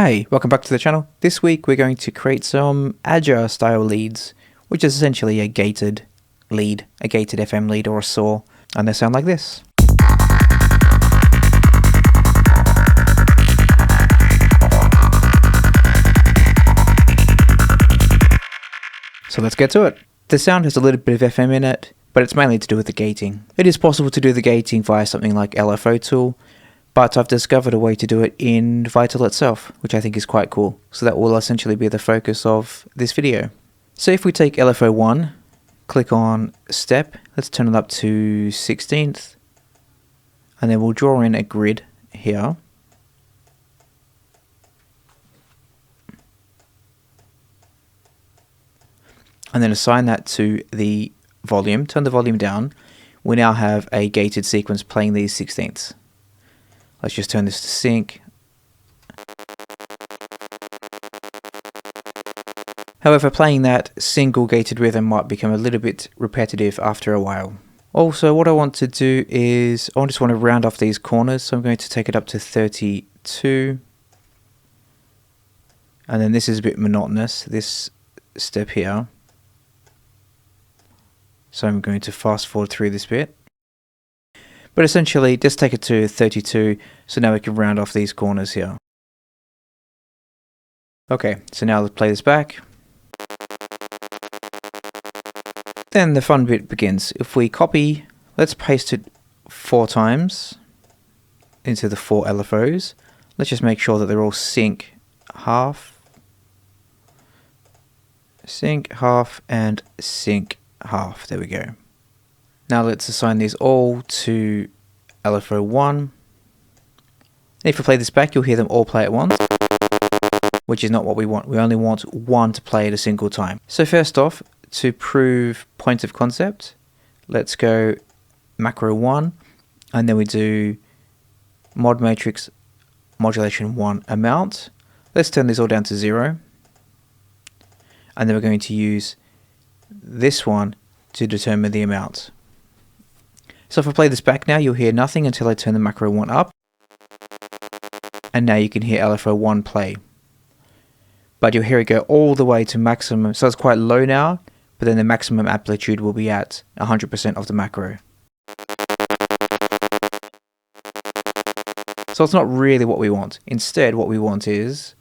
Hey, welcome back to the channel. This week we're going to create some Ajja style leads, which is essentially a gated lead, a gated FM lead or a saw, and they sound like this. So let's get to it. The sound has a little bit of FM in it, but it's mainly to do with the gating. It is possible to do the gating via something like LFO tool, but I've discovered a way to do it in Vital itself, which I think is quite cool. So that will essentially be the focus of this video. So if we take LFO 1, click on step, let's turn it up to 16th, and then we'll draw in a grid here. And then assign that to the volume, turn the volume down. We now have a gated sequence playing these 16ths. Let's just turn this to sync. However, playing that single gated rhythm might become a little bit repetitive after a while. Also, what I want to do is, I just want to round off these corners, so I'm going to take it up to 32. And then this is a bit monotonous, this step here. So I'm going to fast forward through this bit. But essentially, just take it to 32, so now we can round off these corners here. Okay, so now let's play this back. Then the fun bit begins. If we copy, let's paste it 4 times into the 4 LFOs. Let's just make sure that they're all sync half, and sync half. There we go. Now let's assign these all to LFO 1. If we play this back, you'll hear them all play at once, which is not what we want. We only want one to play at a single time. So first off, to prove point of concept, let's go macro 1, and then we do mod matrix modulation 1 amount. Let's turn this all down to 0. And then we're going to use this one to determine the amount. So if I play this back now, you'll hear nothing until I turn the macro 1 up. And now you can hear LFO 1 play. But you'll hear it go all the way to maximum. So it's quite low now, but then the maximum amplitude will be at 100% of the macro. So it's not really what we want. Instead, what we want is,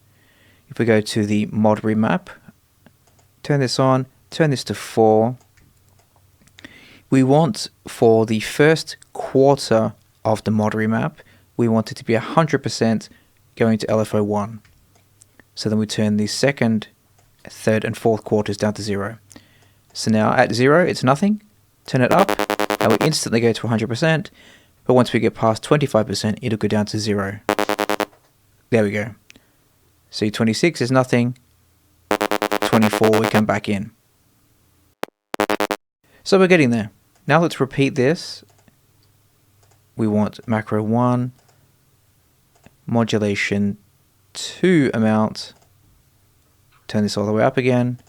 if we go to the mod remap, turn this on, turn this to 4. We want, for the first quarter of the mod remap, we want it to be 100% going to LFO 1. So then we turn the second, third and fourth quarters down to 0. So now at 0 it's nothing, turn it up and we instantly go to 100%, but once we get past 25% it'll go down to 0. There we go. See, 26 is nothing, 24 we come back in. So we're getting there. Now let's repeat this. We want macro 1, modulation 2 amount, turn this all the way up again,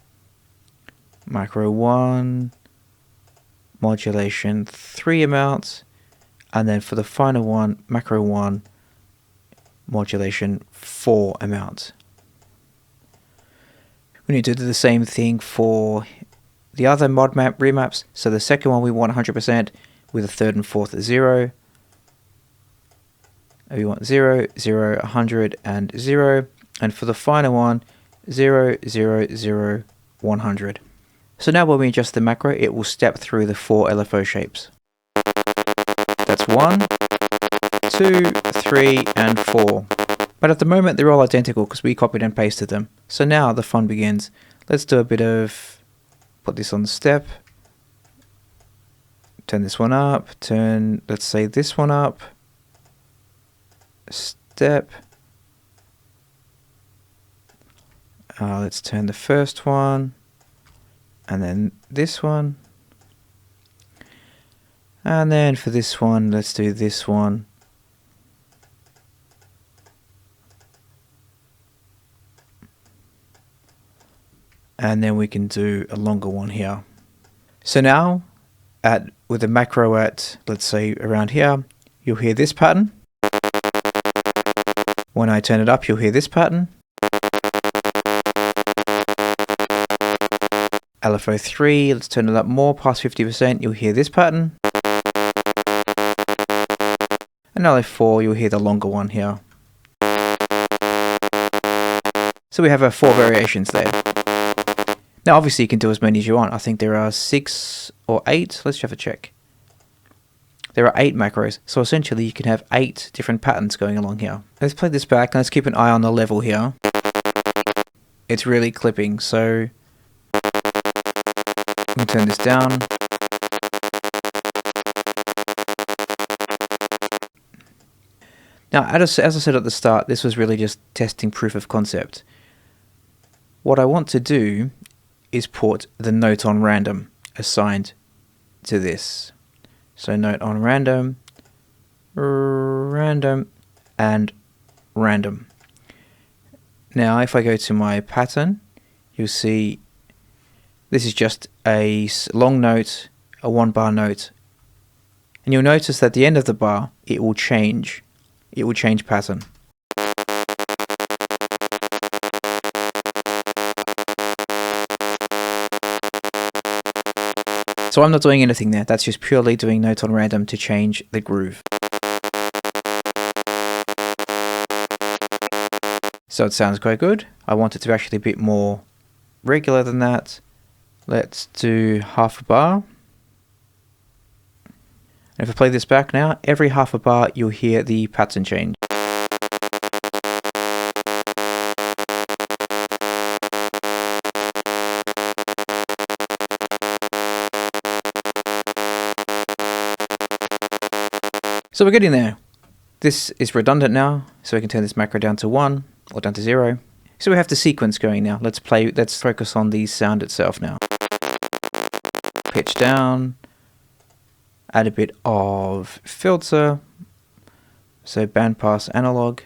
macro 1, modulation 3 amount, and then for the final one, macro 1, modulation 4 amount. We need to do the same thing for the other mod map remaps. So the second one we want 100% with the third and fourth at 0. We want 0, 0, 100 and 0. And for the final one, 0, 0, 0, 100. So now when we adjust the macro, it will step through the 4 LFO shapes. That's 1, 2, 3 and 4. But at the moment they're all identical because we copied and pasted them. So now the fun begins. Let's do a bit of, put this on the step, turn this one up, turn, let's say this one up, step, let's turn the first one, and then this one, and then for this one, let's do this one. And then we can do a longer one here. So now, with the macro at, let's say around here, you'll hear this pattern. When I turn it up, you'll hear this pattern. LFO3, let's turn it up more, past 50%, you'll hear this pattern. And LFO4, you'll hear the longer one here. So we have our 4 variations there. Now obviously you can do as many as you want. I think there are 6 or 8. Let's have a check. There are 8 macros. So essentially you can have 8 different patterns going along here. Let's play this back and let's keep an eye on the level here. It's really clipping, so I'm going to turn this down. Now, as I said at the start, this was really just testing proof of concept. What I want to do is put the note on random assigned to this. So note on random, random, and random. Now, if I go to my pattern, you'll see this is just a long note, a 1-bar note. And you'll notice that at the end of the bar, it will change. It will change pattern. So I'm not doing anything there, that's just purely doing note on random to change the groove. So it sounds quite good. I want it to actually be a bit more regular than that. Let's do half a bar. And if I play this back now, every half a bar you'll hear the pattern change. So we're getting there. This is redundant now, so we can turn this macro down to 1 or down to 0. So we have the sequence going now. Let's focus on the sound itself now. Pitch down. Add a bit of filter, so bandpass analog.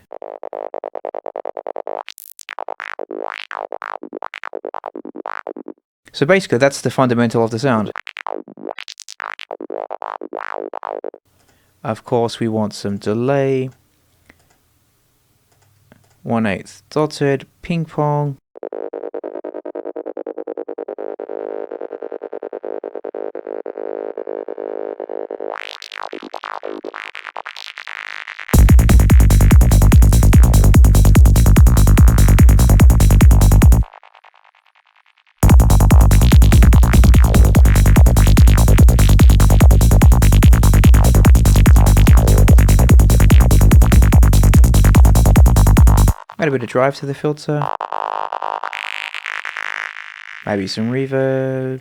So basically that's the fundamental of the sound. Of course we want some delay, 1/8 dotted, ping pong. Add a bit of drive to the filter. Maybe some reverb.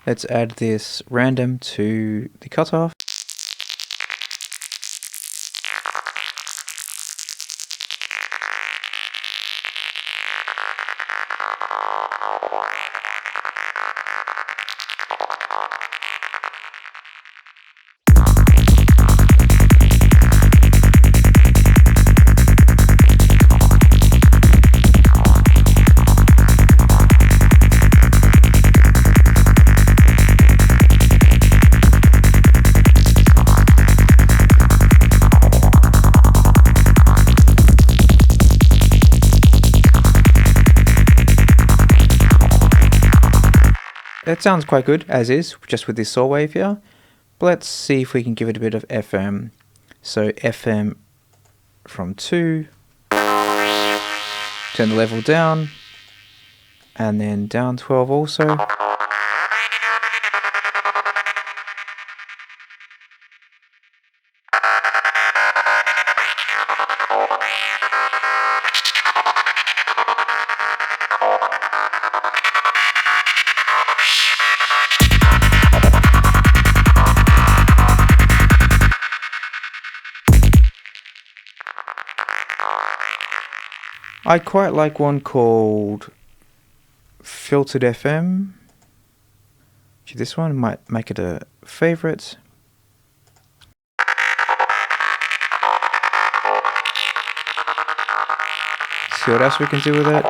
Let's add this random to the cutoff. That sounds quite good as is, just with this saw wave here. But let's see if we can give it a bit of FM. So FM from 2, turn the level down, and then down 12 also. I quite like one called Filtered FM. This one might make it a favorite. See what else we can do with it.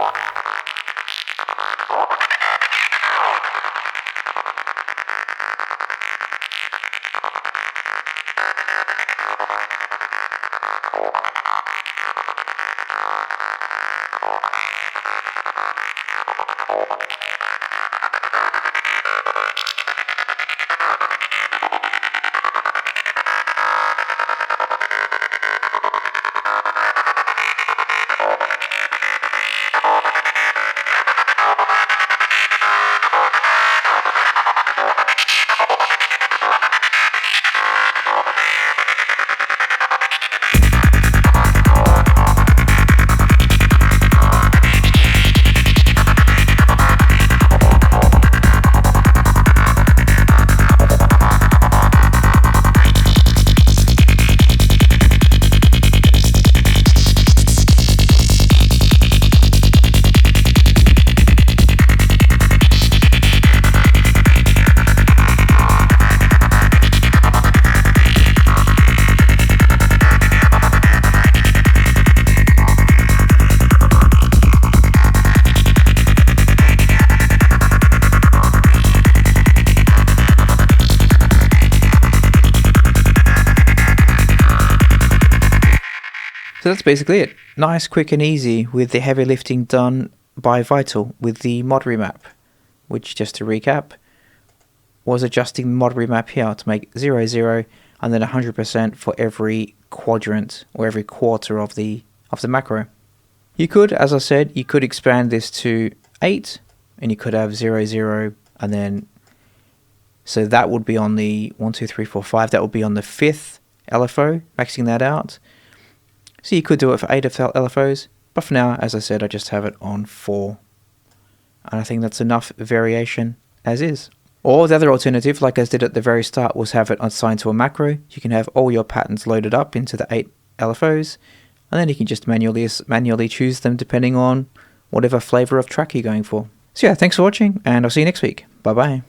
So that's basically it. Nice, quick and easy with the heavy lifting done by Vital with the mod remap, which, just to recap, was adjusting the mod remap here to make 0, 0 and then 100% for every quadrant or every quarter of the macro. You could, as I said, you could expand this to 8 and you could have 0, 0 and then, so that would be on the 1, 2, 3, 4, 5, that would be on the 5th LFO, maxing that out. So you could do it for 8 LFOs, but for now, as I said, I just have it on 4. And I think that's enough variation as is. Or the other alternative, like I did at the very start, was have it assigned to a macro. You can have all your patterns loaded up into the 8 LFOs, and then you can just manually choose them depending on whatever flavor of track you're going for. So yeah, thanks for watching, and I'll see you next week. Bye bye.